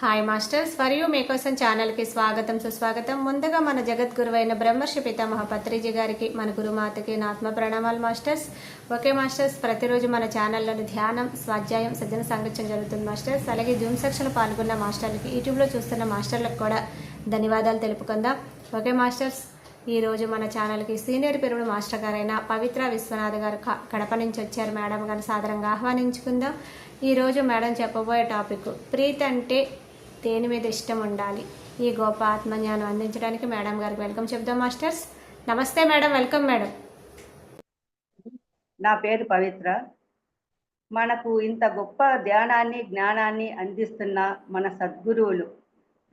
Hi masters, for you మీకోసం ఛానల్కి స్వాగతం సుస్వాగతం. ముందుగా మన జగద్గురువైన బ్రహ్మర్షి పితామహ పత్రిజీ గారికి, మన గురుమాతకి నా ఆత్మ ప్రణామాలు మాస్టర్స్. ఓకే మాస్టర్స్, ప్రతిరోజు మన ఛానల్లోని ధ్యానం, స్వాధ్యాయం, సజ్జన సాంగత్యం జరుగుతుంది మాస్టర్స్. అలాగే జూమ్ సెక్షన్లో పాల్గొన్న మాస్టర్లకి, యూట్యూబ్లో చూస్తున్న మాస్టర్లకు కూడా ధన్యవాదాలు తెలుపుకుందాం. ఓకే మాస్టర్స్, ఈరోజు మన ఛానల్కి సీనియర్ పిరమిడ్ మాస్టర్ గారైన పవిత్ర విశ్వనాథ్ గారు కడప నుంచి వచ్చారు. మేడం గారిని సాదరంగా ఆహ్వానించుకుందాం. ఈరోజు మేడం చెప్పబోయే టాపిక్ ప్రీతి అంటే దేని మీద ఇష్టం ఉండాలి. ఈ గొప్ప ఆత్మజ్ఞానం అందించడానికి మేడం గారికి వెల్కమ్ చెప్దాం మాస్టర్స్. నమస్తే మేడం, వెల్కమ్ మేడం. నా పేరు పవిత్ర. మనకు ఇంత గొప్ప ధ్యానాన్ని జ్ఞానాన్ని అందిస్తున్న మన సద్గురువులు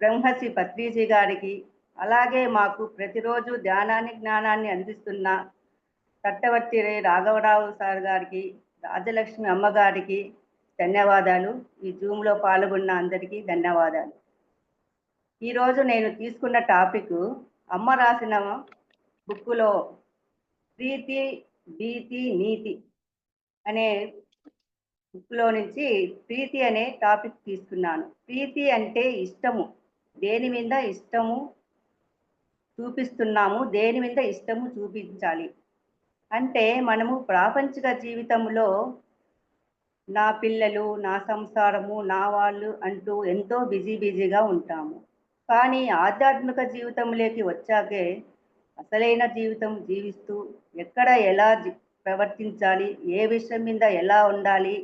బ్రహ్మశ్రీ పత్రిజీ గారికి, అలాగే మాకు ప్రతిరోజు ధ్యానాన్ని జ్ఞానాన్ని అందిస్తున్న తట్టవర్తి రాఘవరావు సార్ గారికి, రాజలక్ష్మి అమ్మగారికి ధన్యవాదాలు. ఈ జూమ్లో పాల్గొన్న అందరికీ ధన్యవాదాలు. ఈరోజు నేను తీసుకున్న టాపిక్ అమ్మ రాసిన బుక్కులో ప్రీతి భీతి నీతి అనే బుక్లో నుంచి ప్రీతి అనే టాపిక్ తీసుకున్నాను. ప్రీతి అంటే ఇష్టము, దేని మీద ఇష్టము చూపిస్తున్నాము, దేని మీద ఇష్టము చూపించాలి అంటే మనము ప్రాపంచిక జీవితంలో నా పిల్లలు, నా సంసారము, నా వాళ్ళు అంటూ ఎంతో బిజీగా ఉంటాము. కానీ ఆధ్యాత్మిక జీవితంలోకి వచ్చాకే అసలైన జీవితం జీవిస్తూ ఎక్కడ ఎలా ప్రవర్తించాలి, ఏ విషయం మీద ఎలా ఉండాలి,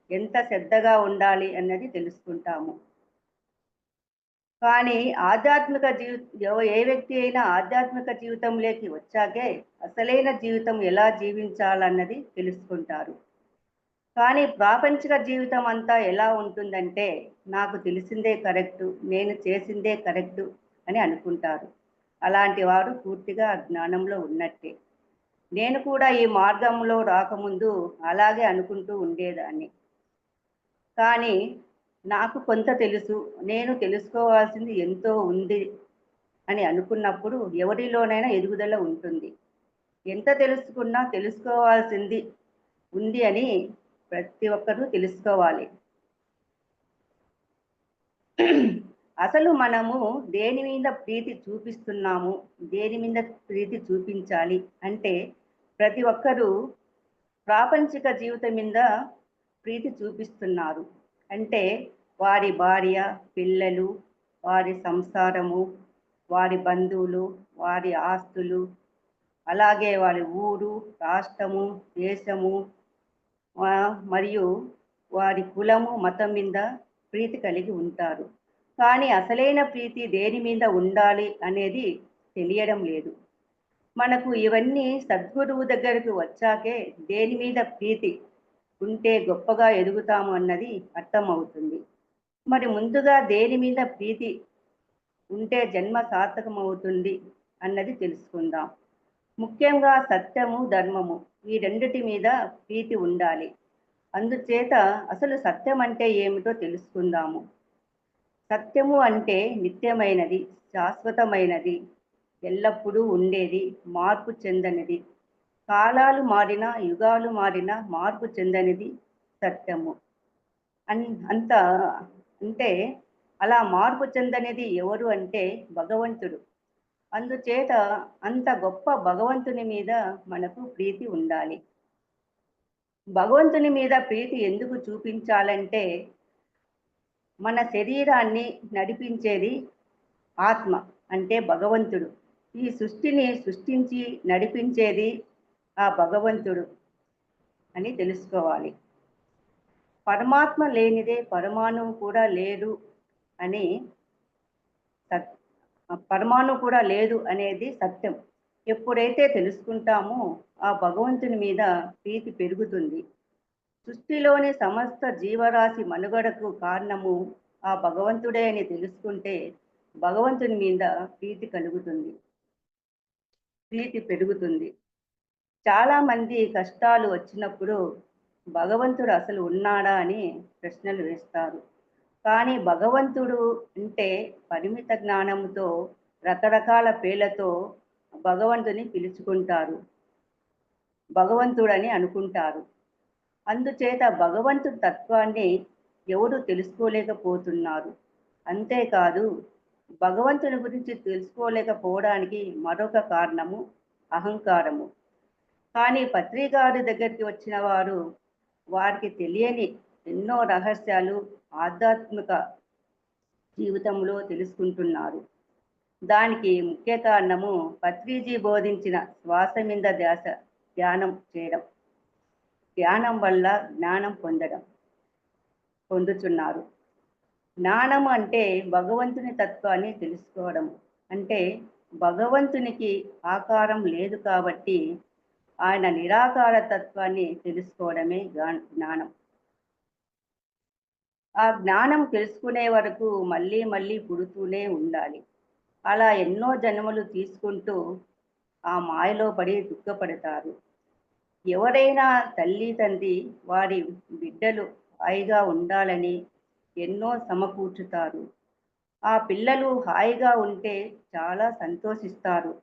ఎంత శ్రద్ధగా ఉండాలి అన్నది తెలుసుకుంటాము. కానీ ఆధ్యాత్మిక ఏ వ్యక్తి అయినా ఆధ్యాత్మిక జీవితంలోకి వచ్చాకే అసలైన జీవితం ఎలా జీవించాలన్నది తెలుసుకుంటారు. కానీ ప్రాపంచిక జీవితం అంతా ఎలా ఉంటుందంటే నాకు తెలిసిందే కరెక్టు, నేను చేసిందే కరెక్టు అని అనుకుంటారు. అలాంటి వారు పూర్తిగా అజ్ఞానంలో ఉన్నట్టే. నేను కూడా ఈ మార్గంలో రాకముందు అలాగే అనుకుంటూ ఉండేదాన్ని. కానీ నాకు కొంత తెలుసు, నేను తెలుసుకోవాల్సింది ఎంతో ఉంది అని అనుకున్నప్పుడు ఎవరిలోనైనా ఎదుగుదల ఉంటుంది. ఎంత తెలుసుకున్నా తెలుసుకోవాల్సింది ఉంది అని ప్రతి ఒక్కరూ తెలుసుకోవాలి. అసలు మనము దేని మీద ప్రీతి చూపిస్తున్నాము, దేని మీద ప్రీతి చూపించాలి అంటే ప్రతి ఒక్కరూ ప్రాపంచిక జీవితం మీద ప్రీతి చూపిస్తున్నారు. అంటే వారి భార్య, పిల్లలు, వారి సంసారము, వారి బంధువులు, వారి ఆస్తులు, అలాగే వారి ఊరు, రాష్ట్రము, దేశము మరియు వారి కులము, మతం మీద ప్రీతి కలిగి ఉంటారు. కానీ అసలైన ప్రీతి దేని మీద ఉండాలి అనేది తెలియడం లేదు. మనకు ఇవన్నీ సద్గురువు దగ్గరకు వచ్చాకే దేని మీద ప్రీతి ఉంటే గొప్పగా ఎదుగుతాము అన్నది అర్థమవుతుంది. మరి ముందుగా దేని మీద ప్రీతి ఉంటే జన్మ సార్థకమవుతుంది అన్నది తెలుసుకుందాం. ముఖ్యంగా సత్యము, ధర్మము, ఈ రెండిటి మీద ప్రీతి ఉండాలి. అందుచేత అసలు సత్యం అంటే ఏమిటో తెలుసుకుందాము. సత్యము అంటే నిత్యమైనది, శాశ్వతమైనది, ఎల్లప్పుడూ ఉండేది, మార్పు చెందనిది. కాలాలు మారినా, యుగాలు మారినా మార్పు చెందనిది సత్యము. అంత అంటే అలా మార్పు చెందనిది ఎవరు అంటే భగవంతుడు. అందుచేత అంత గొప్ప భగవంతుని మీద మనకు ప్రీతి ఉండాలి. భగవంతుని మీద ప్రీతి ఎందుకు చూపించాలంటే మన శరీరాన్ని నడిపించేది ఆత్మ అంటే భగవంతుడు. ఈ సృష్టిని సృష్టించి నడిపించేది ఆ భగవంతుడు అని తెలుసుకోవాలి. పరమాత్మ లేనిదే పరమాణువు కూడా లేడు అని పరమాణువు కూడా లేదు అనేది సత్యం. ఎప్పుడైతే తెలుసుకుంటామో ఆ భగవంతుని మీద ప్రీతి పెరుగుతుంది. సృష్టిలోని సమస్త జీవరాశి మనుగడకు కారణము ఆ భగవంతుడే అని తెలుసుకుంటే భగవంతుని మీద ప్రీతి కలుగుతుంది, ప్రీతి పెరుగుతుంది. చాలా మంది కష్టాలు వచ్చినప్పుడు భగవంతుడు అసలు ఉన్నాడా అని ప్రశ్నలు వేస్తారు. కానీ భగవంతుడు అంటే పరిమిత జ్ఞానంతో రకరకాల పేర్లతో భగవంతుని పిలుచుకుంటారు, భగవంతుడని అనుకుంటారు. అందుచేత భగవంతుడి తత్వాన్ని ఎవరు తెలుసుకోలేకపోతున్నారు. అంతేకాదు భగవంతుని గురించి తెలుసుకోలేకపోవడానికి మరొక కారణము అహంకారము. కానీ పత్రికారి దగ్గరికి వచ్చిన వారు వారికి తెలియని ఎన్నో రహస్యాలు ఆధ్యాత్మిక జీవితంలో తెలుసుకుంటున్నారు. దానికి ముఖ్య కారణము పత్రిజీ బోధించిన శ్వాస మీద ధ్యాస ధ్యానం చేయడం. ధ్యానం వల్ల జ్ఞానం పొందుతున్నారు. జ్ఞానం అంటే భగవంతుని తత్వాన్ని తెలుసుకోవడం. అంటే భగవంతునికి ఆకారం లేదు కాబట్టి ఆయన నిరాకార తత్వాన్ని తెలుసుకోవడమే జ్ఞానం. ఆ జ్ఞానం తెలుసుకునే వరకు మళ్ళీ మళ్ళీ పుడుతూనే ఉండాలి. అలా ఎన్నో జన్మలు తీసుకుంటూ ఆ మాయలో పడి దుఃఖపడతారు. ఎవరైనా తల్లి తండ్రి వారి బిడ్డలు హాయిగా ఉండాలని ఎన్నో సమకూర్చుతారు. ఆ పిల్లలు హాయిగా ఉంటే చాలా సంతోషిస్తారు.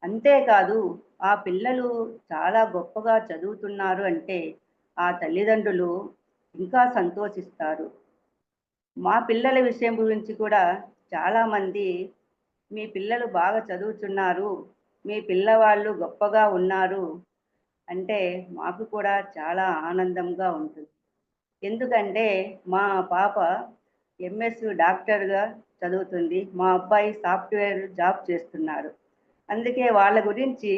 అంతేకాదు ఆ పిల్లలు చాలా గొప్పగా చదువుతున్నారు అంటే ఆ తల్లిదండ్రులు ఇంకా సంతోషిస్తారు. మా పిల్లల విషయం గురించి కూడా చాలామంది మీ పిల్లలు బాగా చదువుతున్నారు, మీ పిల్లవాళ్ళు గొప్పగా ఉన్నారు అంటే మాకు కూడా చాలా ఆనందంగా ఉంటుంది. ఎందుకంటే మా పాప ఎంఎస్ డాక్టర్గా చదువుతుంది, మా అబ్బాయి సాఫ్ట్వేర్ జాబ్ చేస్తున్నాడు. అందుకే వాళ్ళ గురించి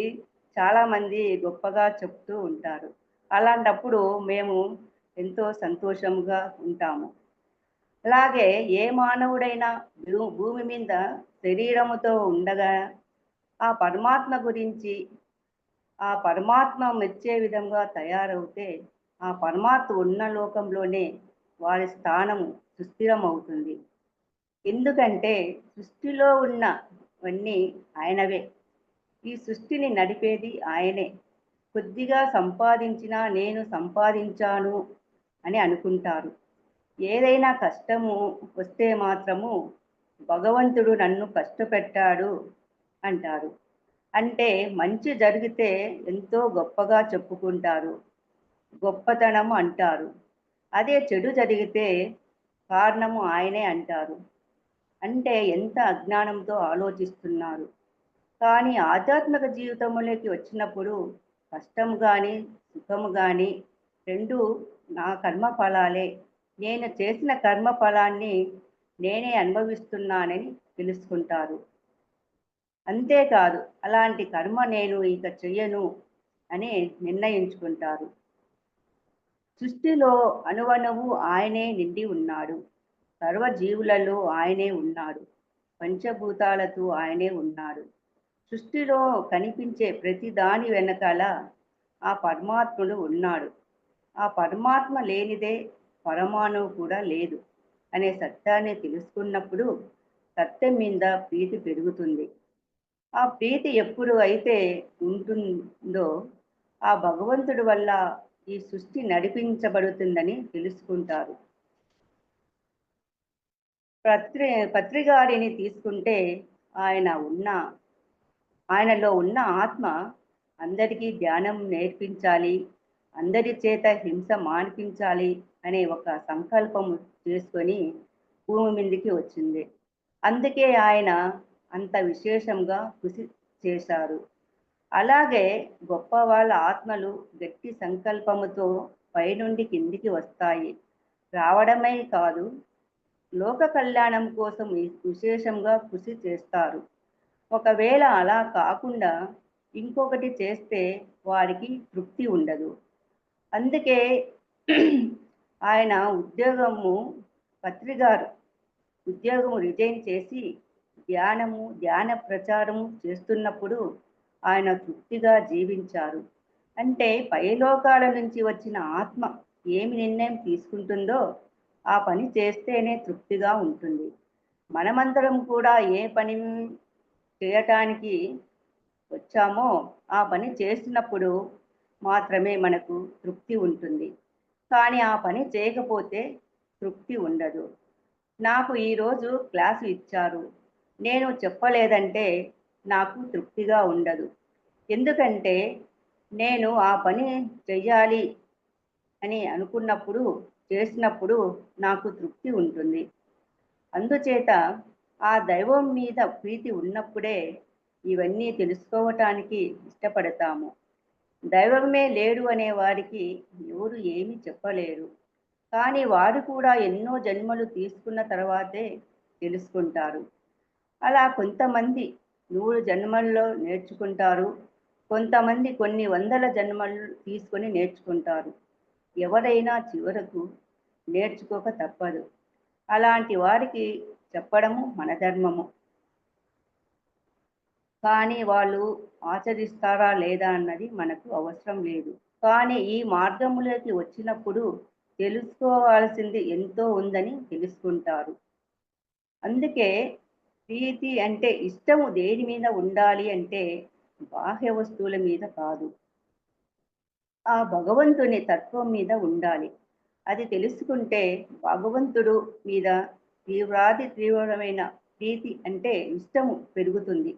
చాలామంది గొప్పగా చెప్తూ ఉంటారు. అలాంటప్పుడు మేము ఎంతో సంతోషంగా ఉంటాము. అలాగే ఏ మానవుడైనా భూమి మీద శరీరముతో ఉండగా ఆ పరమాత్మ గురించి ఆ పరమాత్మ మెచ్చే విధంగా తయారవుతే ఆ పరమాత్మ ఉన్న లోకంలోనే వారి స్థానము సుస్థిరం అవుతుంది. ఎందుకంటే సృష్టిలో ఉన్నవన్నీ ఆయనవే. ఈ సృష్టిని నడిపేది ఆయనే. కొద్దిగా సంపాదించినా నేను సంపాదించాను అని అనుకుంటారు. ఏదైనా కష్టము వస్తే మాత్రము భగవంతుడు నన్ను కష్టపెట్టాడు అంటారు. అంటే మంచి జరిగితే ఎంతో గొప్పగా చెప్పుకుంటారు, గొప్పతనం అంటారు. అదే చెడు జరిగితే కారణము ఆయనే అంటారు. అంటే ఎంత అజ్ఞానంతో ఆలోచిస్తున్నారు. కానీ ఆధ్యాత్మిక జీవితంలోకి వచ్చినప్పుడు కష్టం కానీ సుఖము కానీ రెండు నా కర్మ ఫలాలే. నేను చేసిన కర్మ ఫలాన్ని నేనే అనుభవిస్తున్నానని తెలుసుకుంటారు. అంతేకాదు అలాంటి కర్మ నేను ఇక చెయ్యను అని నిర్ణయించుకుంటారు. సృష్టిలో అణువణువు ఆయనే నిండి ఉన్నాడు. సర్వజీవులలో ఆయనే ఉన్నాడు. పంచభూతాలతో ఆయనే ఉన్నాడు. సృష్టిలో కనిపించే ప్రతి దాని వెనకాల ఆ పరమాత్ముడు ఉన్నాడు. ఆ పరమాత్మ లేనిదే పరమాణువు కూడా లేదు అనే సత్యాన్ని తెలుసుకున్నప్పుడు సత్యం మీద ప్రీతి పెరుగుతుంది. ఆ ప్రీతి ఎప్పుడు అయితే ఉంటుందో ఆ భగవంతుడి వల్ల ఈ సృష్టి నడిపించబడుతుందని తెలుసుకుంటారు. పత్రిగారిని తీసుకుంటే ఆయన ఉన్న ఆయనలో ఉన్న ఆత్మ అందరికీ ధ్యానం నేర్పించాలి, అందరి చేత హింస మాన్పించాలి అనే ఒక సంకల్పం చేసుకొని భూమి మీదకి వచ్చింది. అందుకే ఆయన అంత విశేషంగా కృషి చేశారు. అలాగే గొప్ప వాళ్ళ ఆత్మలు గట్టి సంకల్పముతో పైనుండి కిందికి వస్తాయి. రావడమే కాదు, లోక కళ్యాణం కోసం విశేషంగా కృషి చేస్తారు. ఒకవేళ అలా కాకుండా ఇంకొకటి చేస్తే వారికి తృప్తి ఉండదు. అందుకే ఆయన పత్రిగారు ఉద్యోగము రిజైన్ చేసి ధ్యాన ప్రచారము చేస్తున్నప్పుడు ఆయన తృప్తిగా జీవించారు. అంటే పైలోకాల నుంచి వచ్చిన ఆత్మ ఏమి నిర్ణయం తీసుకుంటుందో ఆ పని చేస్తేనే తృప్తిగా ఉంటుంది. మనమందరం కూడా ఏ పని చేయటానికి వచ్చామో ఆ పని చేసినప్పుడు మాత్రమే మనకు తృప్తి ఉంటుంది. కానీ ఆ పని చేయకపోతే తృప్తి ఉండదు. నాకు ఈరోజు క్లాసు ఇచ్చారు, నేను చెప్పలేదంటే నాకు తృప్తిగా ఉండదు. ఎందుకంటే నేను ఆ పని చెయ్యాలి అని అనుకున్నప్పుడు చేసినప్పుడు నాకు తృప్తి ఉంటుంది. అందుచేత ఆ దైవం మీద ప్రీతి ఉన్నప్పుడే ఇవన్నీ తెలుసుకోవటానికి ఇష్టపడతాము. దైవమే లేడు అనే వారికి ఎవరు ఏమీ చెప్పలేరు. కానీ వారు కూడా ఎన్నో జన్మలు తీసుకున్న తర్వాతే తెలుసుకుంటారు. అలా కొంతమంది 100 జన్మల్లో నేర్చుకుంటారు. కొంతమంది కొన్ని వందల జన్మలు తీసుకొని నేర్చుకుంటారు. ఎవరైనా చివరకు నేర్చుకోక తప్పదు. అలాంటి వారికి చెప్పడము మన ధర్మము. కానీ వాళ్ళు ఆచరిస్తారా లేదా అన్నది మనకు అవసరం లేదు. కానీ ఈ మార్గములోకి వచ్చినప్పుడు తెలుసుకోవాల్సింది ఎంతో ఉందని తెలుసుకుంటారు. అందుకే ప్రీతి అంటే ఇష్టము దేని మీద ఉండాలి అంటే బాహ్య వస్తువుల మీద కాదు. ఆ భగవంతుని తత్వం మీద ఉండాలి. అది తెలుసుకుంటే భగవంతుడు మీద తీవ్రమైన ప్రీతి అంటే ఇష్టము పెరుగుతుంది.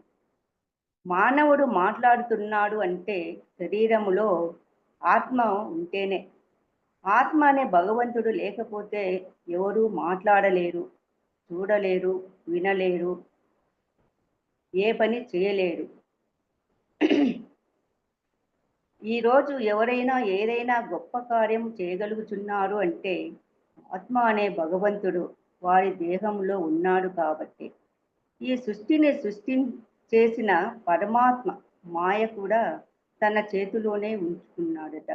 మానవుడు మాట్లాడుతున్నాడు అంటే శరీరములో ఆత్మ ఉంటేనే. ఆత్మ అనే భగవంతుడు లేకపోతే ఎవరు మాట్లాడలేరు, చూడలేరు, వినలేరు, ఏ పని చేయలేరు. ఈరోజు ఎవరైనా ఏదైనా గొప్ప కార్యం చేయగలుగుతున్నారు అంటే ఆత్మ అనే భగవంతుడు వారి దేహంలో ఉన్నాడు కాబట్టి. ఈ సృష్టి చేసిన పరమాత్మ మాయ కూడా తన చేతిలోనే ఉంచుకున్నాడట.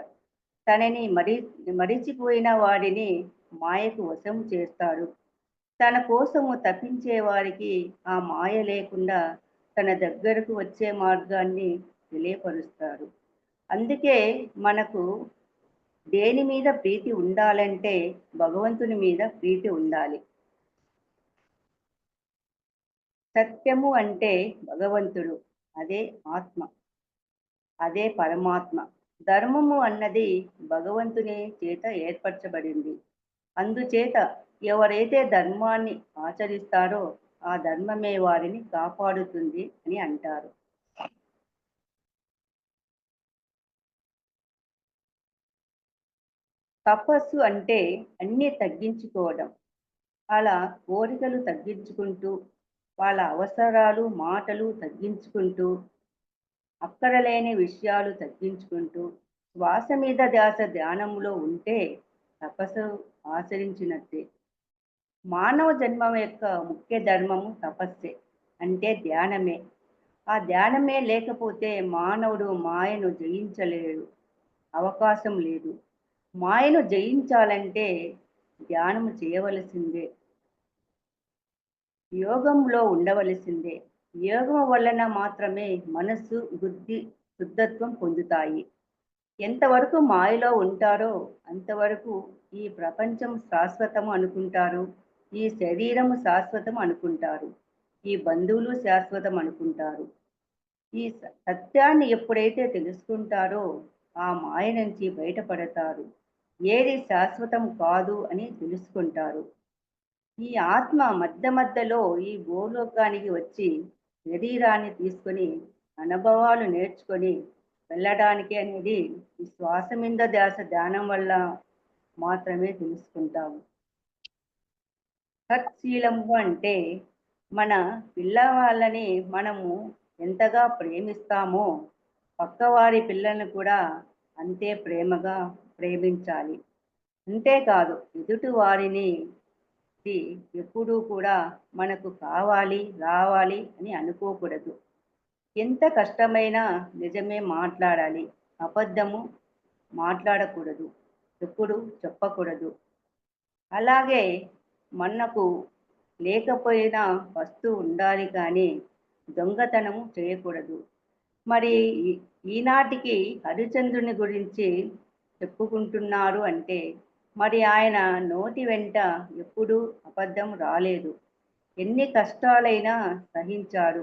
తనని మరిచిపోయిన వాడిని మాయకు వశం చేస్తాడు. తన కోసము తప్పించే వారికి ఆ మాయ లేకుండా తన దగ్గరకు వచ్చే మార్గాన్ని తెలియపరుస్తాడు. అందుకే మనకు దేని మీద ప్రీతి ఉండాలంటే భగవంతుని మీద ప్రీతి ఉండాలి. సత్యము అంటే భగవంతుడు, అదే ఆత్మ, అదే పరమాత్మ. ధర్మము అన్నది భగవంతుని చేత ఏర్పరచబడింది. అందుచేత ఎవరైతే ధర్మాన్ని ఆచరిస్తారో ఆ ధర్మమే వారిని కాపాడుతుంది అని అంటారు. తపస్సు అంటే అన్నీ తగ్గించుకోవడం. అలా కోరికలు తగ్గించుకుంటూ, వాళ్ళ అవసరాలు, మాటలు తగ్గించుకుంటూ, అక్కరలేని విషయాలు తగ్గించుకుంటూ, శ్వాస మీద ధ్యాస ధ్యానంలో ఉంటే తపస్సు ఆచరించినట్టే. మానవ జన్మం యొక్క ముఖ్య ధర్మము తపస్సే, అంటే ధ్యానమే. ఆ ధ్యానమే లేకపోతే మానవుడు మాయను జయించలేడు, అవకాశం లేదు. మాయను జయించాలంటే ధ్యానము చేయవలసిందే, యోగంలో ఉండవలసిందే. యోగం వలన మాత్రమే మనస్సు, బుద్ధి శుద్ధత్వం పొందుతాయి. ఎంతవరకు మాయలో ఉంటారో అంతవరకు ఈ ప్రపంచం శాశ్వతము అనుకుంటారు, ఈ శరీరము శాశ్వతం అనుకుంటారు, ఈ బంధువులు శాశ్వతం అనుకుంటారు. ఈ సత్యాన్ని ఎప్పుడైతే తెలుసుకుంటారో ఆ మాయ నుంచి బయటపడతారు. ఏది శాశ్వతం కాదు అని తెలుసుకుంటారు. ఈ ఆత్మ మధ్యలో ఈ భూలోకానికి వచ్చి శరీరాన్ని తీసుకొని అనుభవాలు నేర్చుకొని వెళ్ళడానికి అనేది ఈ శ్వాస మీద ధ్యాస ధ్యానం వల్ల మాత్రమే తెలుసుకుంటాము. సత్శీలము అంటే మన పిల్లవాళ్ళని మనము ఎంతగా ప్రేమిస్తామో పక్కవారి పిల్లల్ని కూడా అంతే ప్రేమగా ప్రేమించాలి. అంతేకాదు ఎదుటి వారిని ఎప్పుడూ కూడా మనకు కావాలి, రావాలి అని అనుకోకూడదు. ఎంత కష్టమైనా నిజమే మాట్లాడాలి. అబద్ధము మాట్లాడకూడదు. ఎప్పుడు చెప్పకూడదు. అలాగే మనకు లేకపోయినా వస్తువు ఉండాలి కానీ దొంగతనము చేయకూడదు. మరి ఈనాటికి హరిశ్చంద్రుని గురించి చెప్పుకుంటున్నారు అంటే మరి ఆయన నోటి వెంట ఎప్పుడూ అబద్ధం రాలేదు. ఎన్ని కష్టాలైనా సహించాడు,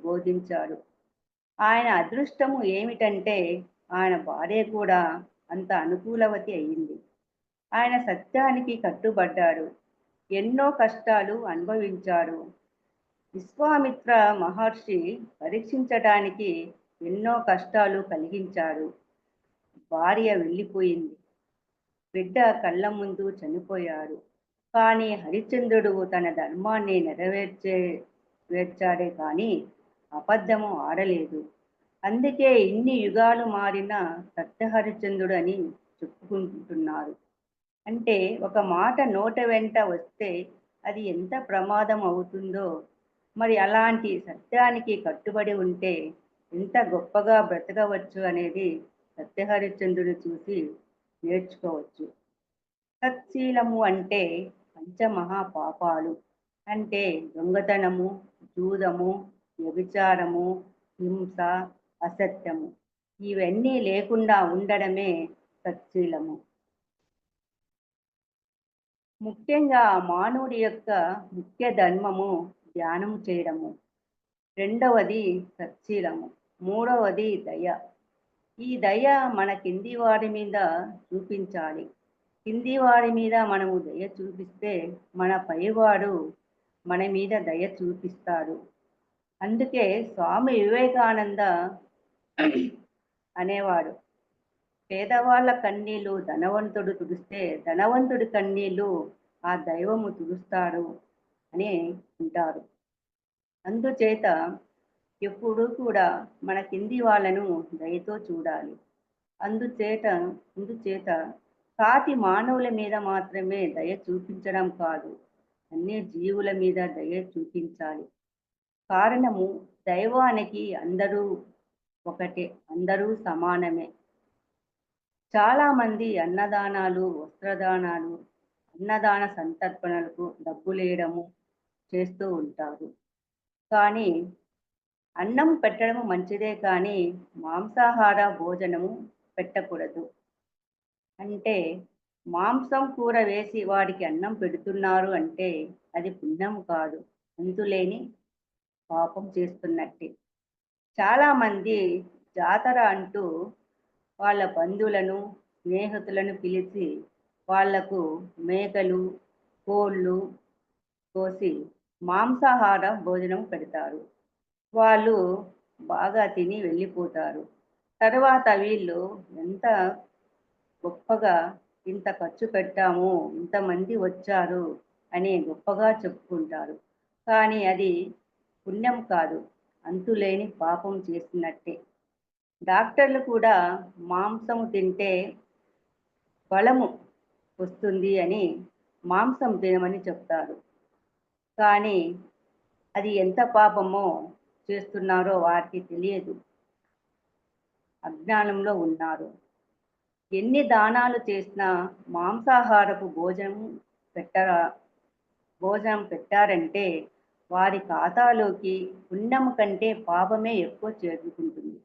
బోధించాడు. ఆయన అదృష్టము ఏమిటంటే ఆయన భార్య కూడా అంత అనుకూలవతి అయింది. ఆయన సత్యానికి కట్టుబడ్డాడు. ఎన్నో కష్టాలు అనుభవించాడు. విశ్వామిత్ర మహర్షి పరీక్షించడానికి ఎన్నో కష్టాలు కలిగించాడు. భార్య వెళ్ళిపోయింది. బిడ్డ కళ్ళ ముందు చనిపోయాడు. కానీ హరిశ్చంద్రుడు తన ధర్మాన్ని నెరవేర్చాడే కానీ అబద్ధము ఆడలేదు. అందుకే ఇన్ని యుగాలు మారిన సత్య హరిశ్చంద్రుడు అని చెప్పుకుంటున్నారు. అంటే ఒక మాట నోట వెంట వస్తే అది ఎంత ప్రమాదం అవుతుందో, మరి అలాంటి సత్యానికి కట్టుబడి ఉంటే ఎంత గొప్పగా బ్రతకవచ్చు అనేది సత్యహరిశ్చంద్రుని చూసి నేర్చుకోవచ్చు. సత్శీలము అంటే పంచమహాపాపాలు అంటే దొంగతనము, జూదము, వ్యభిచారము, హింస, అసత్యము ఇవన్నీ లేకుండా ఉండడమే సత్శీలము. ముఖ్యంగా మానవుడి యొక్క ముఖ్య ధర్మము ధ్యానం చేయడము. రెండవది సత్శీలము. మూడవది దయ. ఈ దయ మన కింది వారి మీద చూపించాలి. కింది వారి మీద మనము దయ చూపిస్తే మన పైవాడు మన మీద దయ చూపిస్తాడు. అందుకే స్వామి వివేకానంద అనేవాడు, పేదవాళ్ళ కన్నీళ్లు ధనవంతుడు తుడిస్తే ధనవంతుడి కన్నీళ్లు ఆ దైవము తుడుస్తాడు అని అంటారు. అందుచేత ఎప్పుడూ కూడా మన కింది వాళ్ళను దయతో చూడాలి. అందుచేత సాటి మానవుల మీద మాత్రమే దయ చూపించడం కాదు, అన్ని జీవుల మీద దయ చూపించాలి. కారణము, దైవానికి అందరూ ఒకటే, అందరూ సమానమే. చాలామంది అన్నదానాలు, వస్త్రదానాలు, అన్నదాన సంతర్పణలకు డబ్బులేయడము చేస్తూ ఉంటారు. కానీ అన్నం పెట్టడము మంచిదే కానీ మాంసాహార భోజనము పెట్టకూడదు. అంటే మాంసం కూర వేసి వాడికి అన్నం పెడుతున్నారు అంటే అది పుణ్యం కాదు, అంతులేని పాపం చేస్తున్నట్టే. చాలామంది జాతర అంటూ వాళ్ళ బంధువులను, స్నేహితులను పిలిచి వాళ్లకు మేకలు, కోళ్ళు కోసి మాంసాహార భోజనం పెడతారు. వాళ్ళు బాగా తిని వెళ్ళిపోతారు. తర్వాత వీళ్ళు ఎంత గొప్పగా ఇంత ఖర్చు పెట్టాము, ఇంతమంది వచ్చారు అని గొప్పగా చెప్పుకుంటారు. కానీ అది పుణ్యం కాదు, అంతులేని పాపం చేసినట్టే. డాక్టర్లు కూడా మాంసం తింటే బలము వస్తుంది అని మాంసం తినమని చెప్తారు. కానీ అది ఎంత పాపమో చేస్తున్నారో వారికి తెలియదు, అజ్ఞానంలో ఉన్నారు. ఎన్ని దానాలు చేసినా మాంసాహారపు భోజనం పెట్టారంటే వారి ఖాతాలోకి పుణ్యం కంటే పాపమే ఎక్కువ చేరుకుంటుంది.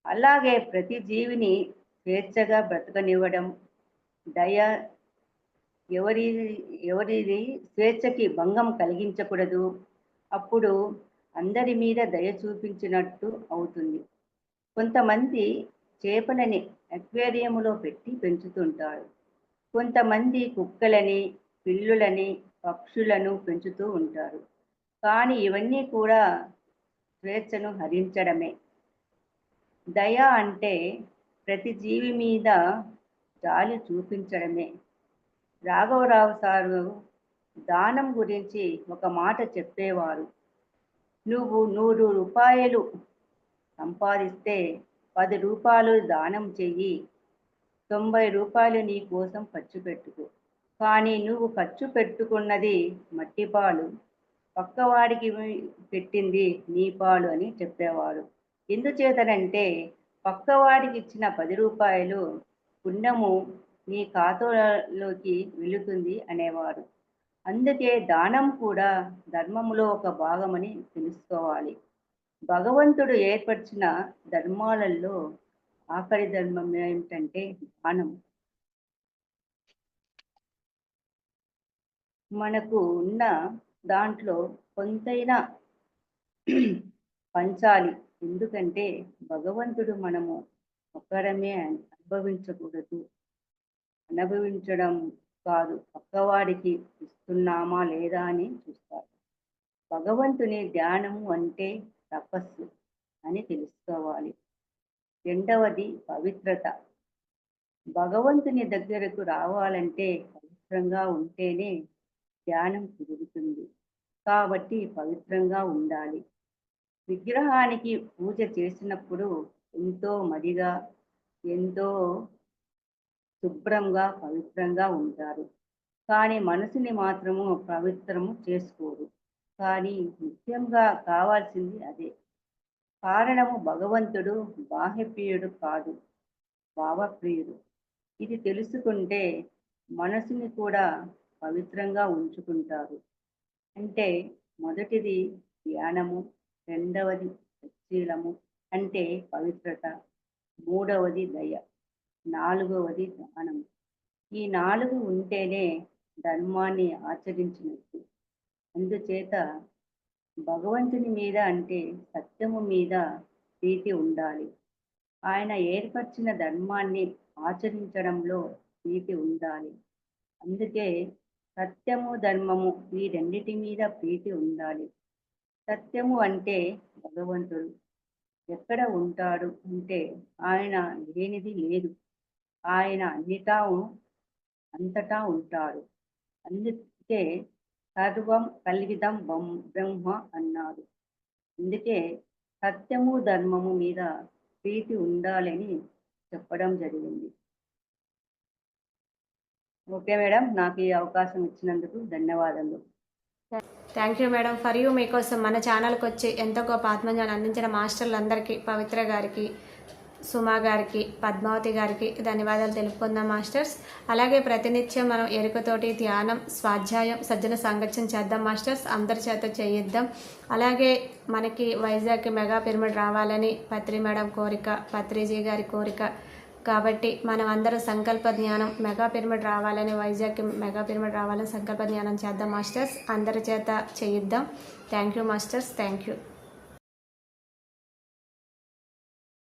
అలాగే ప్రతి జీవిని స్వేచ్ఛగా బ్రతకనివ్వడం, దయ, ఎవరి ఎవరిది స్వేచ్ఛకి భంగం కలిగించకూడదు. అప్పుడు అందరి మీద దయ చూపించినట్టు అవుతుంది. కొంతమంది చేపలని అక్వేరియంలో పెట్టి పెంచుతుంటారు. కొంతమంది కుక్కలని, పిల్లులని, పక్షులను పెంచుతూ ఉంటారు. కానీ ఇవన్నీ కూడా స్వేచ్ఛను హరించడమే. దయ అంటే ప్రతి జీవి మీద జాలి చూపించడమే. రాఘవరావు సారు దానం గురించి ఒక మాట చెప్పేవారు. నువ్వు 100 రూపాయలు సంపాదిస్తే 10 రూపాయలు దానం చెయ్యి, 90 రూపాయలు నీ కోసం ఖర్చు పెట్టుకో. కానీ నువ్వు ఖర్చు పెట్టుకున్నది మట్టి పాలు, పక్కవాడికి పెట్టింది నీ పాలు అని చెప్పేవారు. ఎందుచేతనంటే పక్కవాడికి ఇచ్చిన 10 రూపాయలు పుణ్యము నీ ఖాతాలోకి వెళుతుంది అనేవారు. అందుకే దానం కూడా ధర్మములో ఒక భాగమని తెలుసుకోవాలి. భగవంతుడు ఏర్పరిచిన ధర్మాలలో ఆఖరి ధర్మం ఏమిటంటే దానం. మనకు ఉన్న దాంట్లో కొంతైనా పంచాలి. ఎందుకంటే భగవంతుడు మనము ఒక్కరమే అనుభవించడం కాదు, పక్కవాడికి ఇస్తున్నామా లేదా అని చూస్తారు. భగవంతుని ధ్యానము అంటే తపస్సు అని తెలుసుకోవాలి. రెండవది పవిత్రత. భగవంతుని దగ్గరకు రావాలంటే పవిత్రంగా ఉంటేనే ధ్యానం కుదురుతుంది. కాబట్టి పవిత్రంగా ఉండాలి. విగ్రహానికి పూజ చేసినప్పుడు ఎంతో మదిగా, ఎంతో శుభ్రంగా, పవిత్రంగా ఉంటారు. కానీ మనసుని మాత్రము పవిత్రము చేసుకోరు. కానీ ముఖ్యంగా కావాల్సింది అదే. కారణము భగవంతుడు బాహ్యప్రియుడు కాదు, భావప్రియుడు. ఇది తెలుసుకుంటే మనసుని కూడా పవిత్రంగా ఉంచుకుంటారు. అంటే మొదటిది ధ్యానము, రెండవది సచ్చీలము అంటే పవిత్రత, మూడవది దయ, నాలుగవది దానము. ఈ 4 ఉంటేనే ధర్మాన్ని ఆచరించినట్టు. అందుచేత భగవంతుని మీద అంటే సత్యము మీద ప్రీతి ఉండాలి. ఆయన ఏర్పరిచిన ధర్మాన్ని ఆచరించడంలో ప్రీతి ఉండాలి. అందుకే సత్యము, ధర్మము ఈ రెండిటి మీద ప్రీతి ఉండాలి. సత్యము అంటే భగవంతుడు. ఎక్కడ ఉంటాడు అంటే ఆయన లేనిది లేదు. ఆయన అంతటా ఉంటాడు. అందుకే సర్వం కల్విదం బ్రహ్మ అన్నాడు. అందుకే సత్యము, ధర్మము మీద ప్రీతి ఉండాలని చెప్పడం జరిగింది. ఓకే మేడం, నాకు ఈ అవకాశం ఇచ్చినందుకు ధన్యవాదాలు. Thank you madam. For you మీకోసం మన ఛానల్కి వచ్చి ఎంతో గొప్ప ఆత్మజ్ఞానం అందించిన మాస్టర్లందరికీ, పవిత్ర గారికి, సుమా గారికి, పద్మావతి గారికి ధన్యవాదాలు తెలుపుకుందాం మాస్టర్స్. అలాగే ప్రతినిత్యం మనం ఎరుకతోటి ధ్యానం, స్వాధ్యాయం, సజ్జన సాంగత్యం చేద్దాం మాస్టర్స్. అందరి చేత చేయిద్దాం. అలాగే మనకి వైజాగ్ మెగా పిరమిడ్ రావాలని పత్రి మేడం కోరిక, పత్రిజీ గారి కోరిక. కాబట్టి మనం అందరం సంకల్ప జ్ఞానం మెగా పిరమిడ్ రావాలని, వైజాగ్కి మెగా పిరమిడ్ రావాలని సంకల్ప జ్ఞానం చేద్దాం మాస్టర్స్. అందరి చేత చేయిద్దాం. Thank you masters. Thank you.